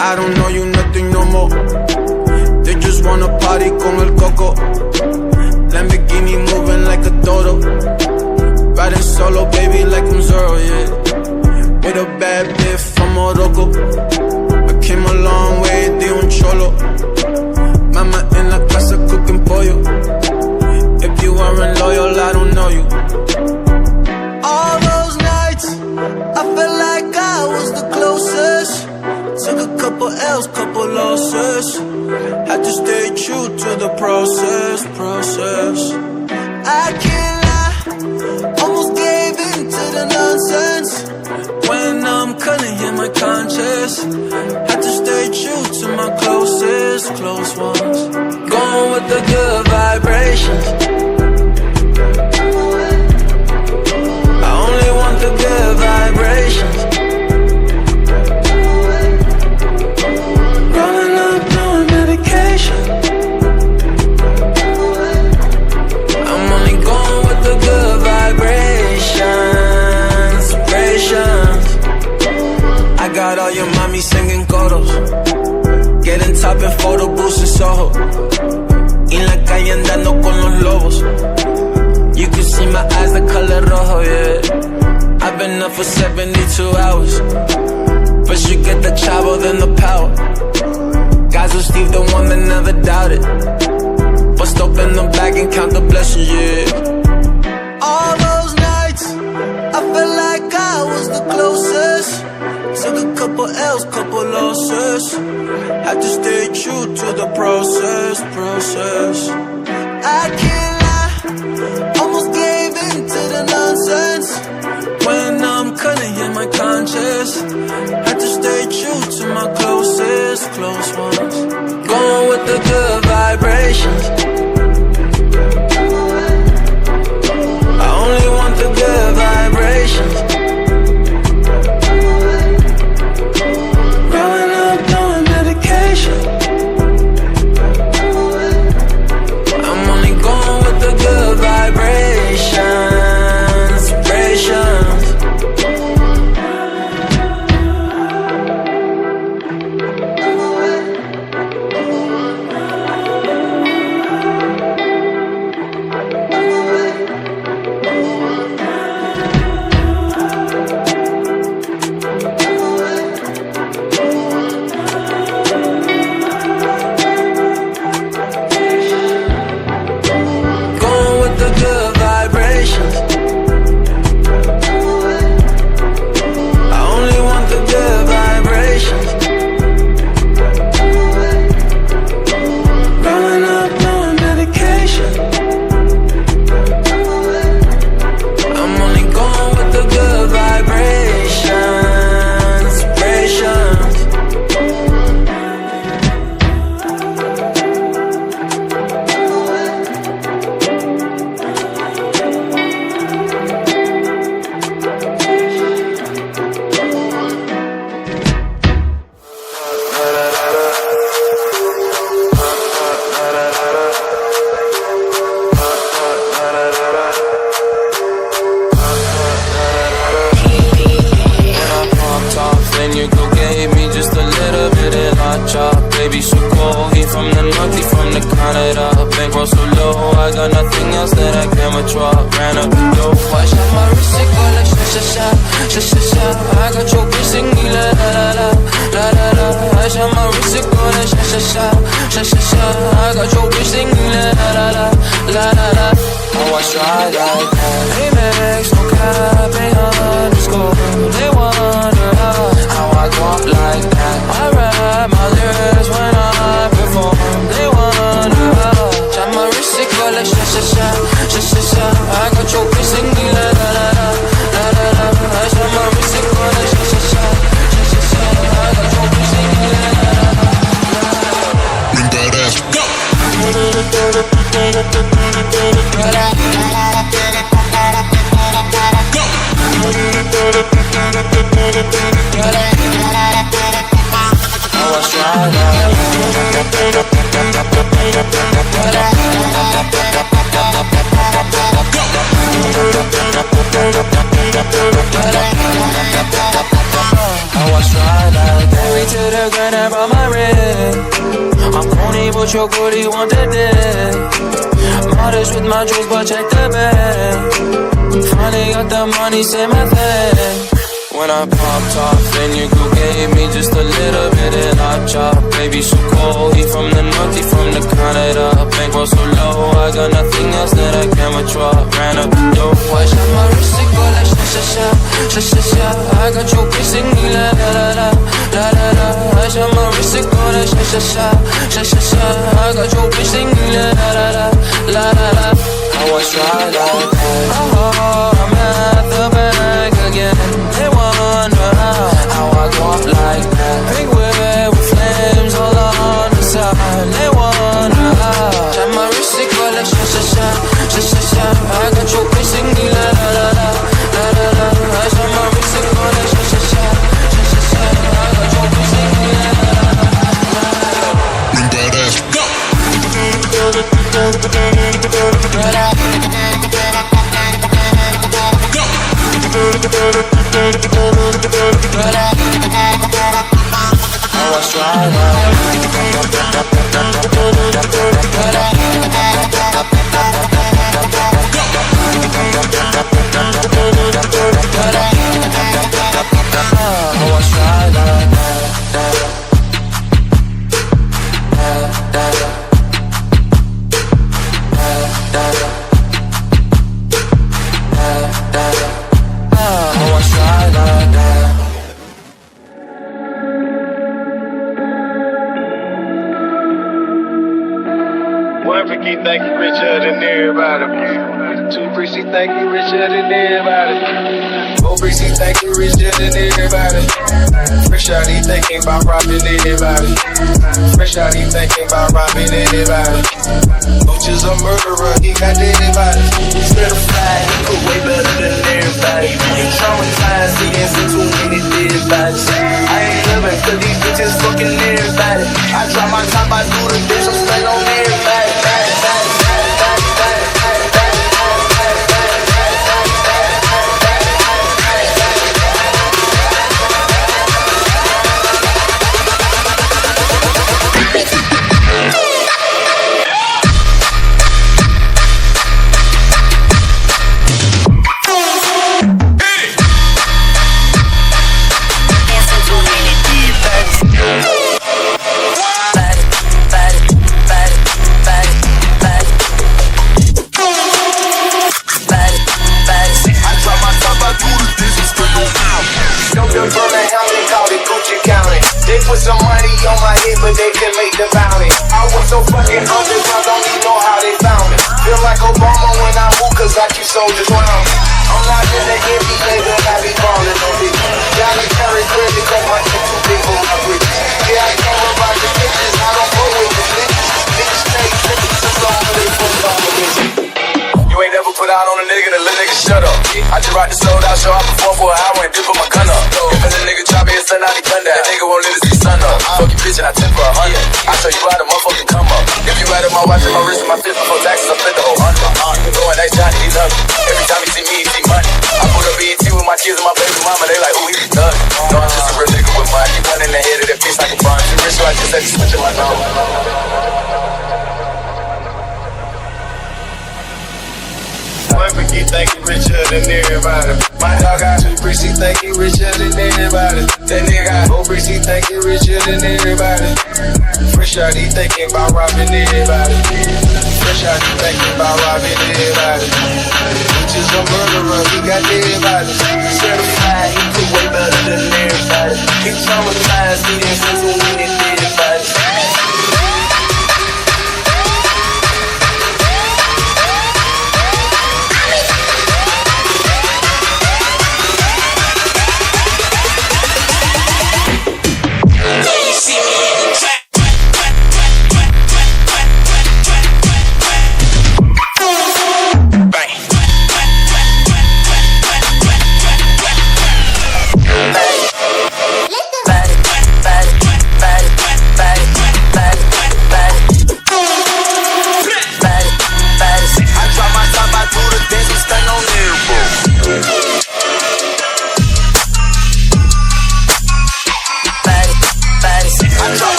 I don't know you nothing no more. They just wanna party con el coco. Lamborghini moving like a dodo. Riding solo, baby, like I'm Zoro, yeah. With a bad bitch from Morocco. I came a long way, de un cholo. Mama en la casa cooking pollo. If you aren't loyal, I don't know you. All those nights, I felt like I was the closest. Took a couple L's, couple losses. Had to stay true to the process. I can't lie, almost gave in to the nonsense. When I'm cutting in my conscience, had to stay true to my close ones. Going with the good vibrations. I only want the good vibrations. Got all your mommy singing coros. Getting top in photo booths in Soho. En la calle andando con los lobos. You can see my eyes the color rojo, yeah. I've been up for 72 hours. First you get the chavo, then the power. Guys who Steve the one that never doubted. Bust open the bag and count the blessings, yeah. All those nights, I felt like I was the closest. Took a couple L's, couple losses. Had to stay true to the process. I can't lie, almost gave in to the nonsense. When I'm cutting in my conscience, had to stay true to my close ones. Going with the good vibrations. I only want the good vibrations. I was trying But your booty want that dick. Modest with my jewels, but check the bag. Finally got the money, say my thing. When I popped off, and your girl gave me just a little bit of hot chop. Baby, so cold, he from the north, he from the Canada. Bankroll so low, I got nothing else that I can withdraw. Ran up the door, I shot my wrist, it go like sha-sha-sha, sha-sha-sha. I got your bitch singing la la la la, la la la. I shot my wrist, it go like sha-sha-sha, sha-sha-sha. I got your bitch singing la la la la, la la la. I was right like that. Oh, I'm at the bank again. They wonder how I go up like that. Big whip with flames all on the side. They wonder how. Shine my wrist, it go like sha-sha-sha, sha-sha-sha. I got your bitch singing la la la la, la la la. I shine my wrist, it go like sha-sha-sha, sha-sha-sha. I got your bitch singing la la la la. Bring that ass, go! I was right Think you richer than everybody. Two bricks, he think you richer than everybody. Four bricks, he think you richer than everybody. Fresh out, he thinking about robbing everybody. Fresh out, he thinking about robbing everybody. Coach is a murderer, he got dead bodies. Certified, he could way better than everybody. He traumatized, he didn't see too many dead bodies. I ain't living cause these bitches fucking everybody. I drop my top, I do the bitch, I'm straight on everybody. Put some money on my head, but they can make the bounty. I was so fucking hungry, I don't even know how they found me. Feel like Obama when I move, cause I keep soldiers around me. I'm not in the NBA, but I be ballin' on it. Gotta carry credit, cause my shit too big for my bridges. Yeah, I came about the bitches, I don't go with the bitches. Niggas stay trippin' so long, but they put on the bitches. You ain't never put out on a nigga, the little nigga shut up. I just rock the sold out show, I perform for an hour and dip on my gun up. If a little nigga drop me, it's sun out, he gun down. That nigga won't let us see sun up. Fuck your bitch and I tip for 100. I show you how the motherfucker come up. If you out of my watch and my wrist and my fist before taxes, I split the whole 100. Going nice Johnny, he's ugly. Every time he see me, he see money. I put up BET with my kids and my baby mama, they like, ooh, he's thug. No, I'm just a real nigga with mine. Keep one in the head of that bitch like a bun. Too rich, so I just had to switch in my nose. He think he richer than everybody. My dog got two bricks, he think he richer than everybody. That nigga got four bricks, he think he richer than everybody. Fresh out, he thinking about robbing everybody. Fresh out, he thinking about robbing everybody. Which is a murderer, he got dead bodies. Certified, he could way better than everybody. He traumatized, he didn't see too many dead bodies.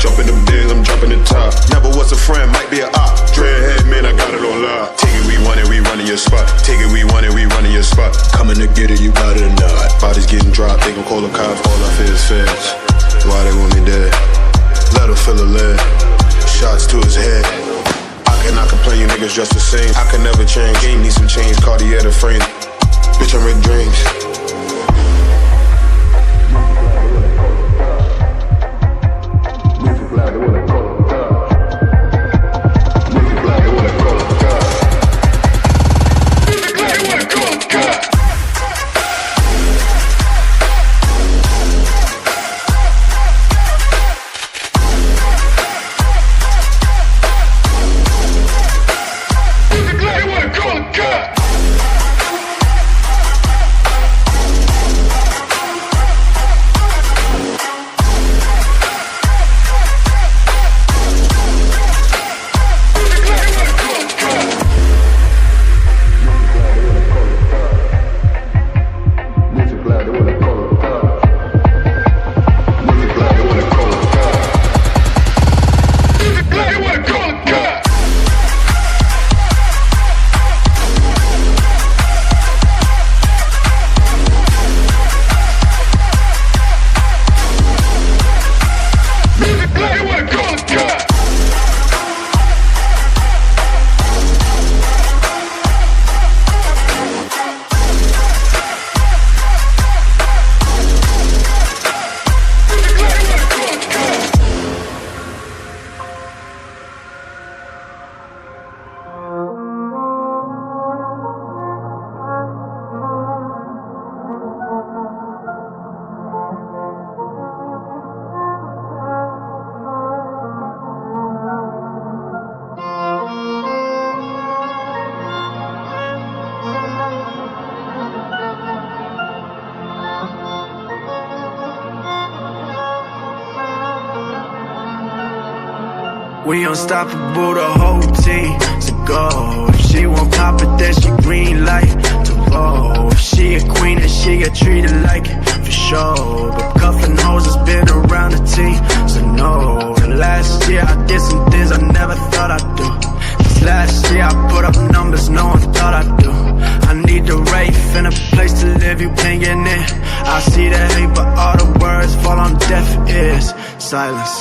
Jumping them days, I'm dropping the top. Never was a friend, might be an op. Dreadhead man, I got it on lock. Take it, we want it, we running your spot. Take it, we want it, we running your spot. Coming to get it, you got it or not. Bodies getting dropped, they gon' call the cops. All I fear is feds. Why they want me dead? Let her feel the lead. Shots to his head. I cannot complain, you niggas just the same. I can never change. Game need some change. Cartier the frame. Bitch, I'm Rick James. We unstoppable, the whole team to go. If she won't pop it, then she green light to roll. If she a queen, then she get treated like it, for sure. But cuffing hoes has been around the team, so no. And last year I did some things I never thought I'd do. This last year I put up numbers no one thought I'd do. I need the rafe and a place to live, you can't get in. I see the hate, but all the words fall on deaf ears. Silence.